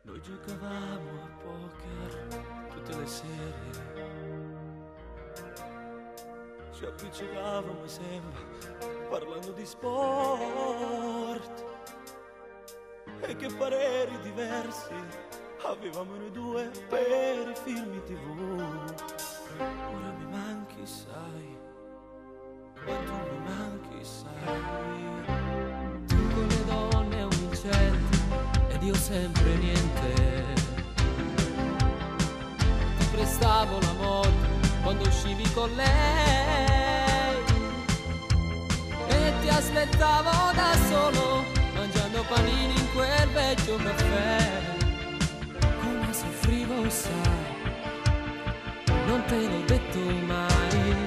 Noi giocavamo a poker tutte le sere, ci appiccicavamo sembra parlando di sport. E che pareri diversi avevamo noi due per i film TV. Ora mi manchi, sai, quanto mi manchi, sai. Tu con le donne un incetto ed io sempre niente. Ti prestavo la moto quando uscivi con lei e ti aspettavo da solo mangiando panini in quel vecchio caffè. Come soffrivo, sai, non te l'ho detto mai.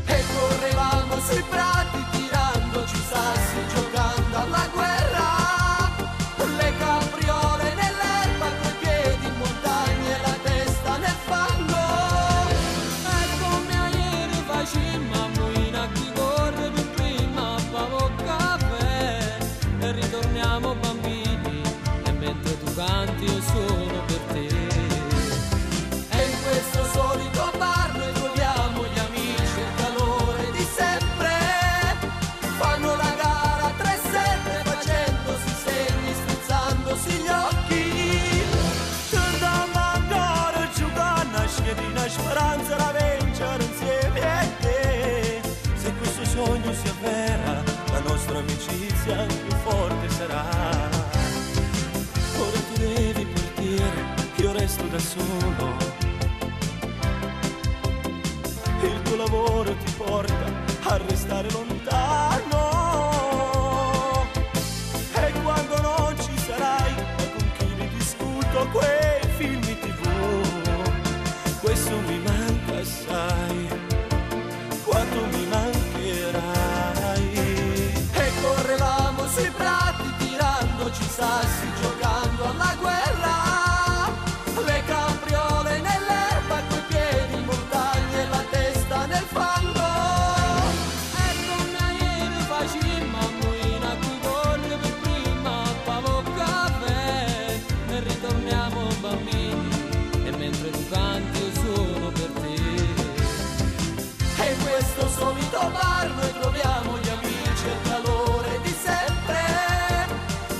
E correvamo sui prati tirandoci sassi, giocando alla guerra. Le capriole nell'erba, coi piedi in montagna e la testa nel fango. E come ieri facemmo in a chi corre per prima favo caffè. E ritorniamo bambini e mentre tu canti io sono per te. E in questo solito bar noi troviamo gli amici, il calore di sempre. Fanno la gara 3-7 facendosi segni, strizzandosi gli occhi. Torniamo ancora giocando a schiedina speranza da vincere insieme a te. Se questo sogno si avvera, la nostra amicizia più forte sarà. Ora tu devi partire, io resto da solo. Il tuo lavoro ti porta a restare lontano. E quando non ci sarai, ma con chi ne discuto quei film TV. Questo mi manca, sai, quanto mi mancherai. E correvamo sui prati tirandoci sassi, giocando alla guerra. Le capriole nell'erba, coi piedi in montagna e la testa nel fango. E come ieri facemmo in a cui corre per prima favo caffè. E ritorniamo bambini e mentre tu canti io sono per te. E in questo solito bar noi troviamo gli amici e il calore di sempre.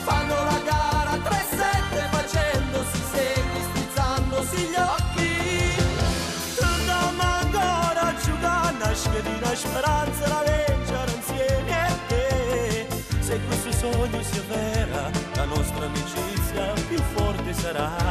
Fanno la gara 3-7 facendosi segni, strizzandosi gli occhi. Torniamo ancora a giocare a schiedina speranza da vincere insieme a te. Se questo sogno si avvera, la nostra amicizia più forte sarà.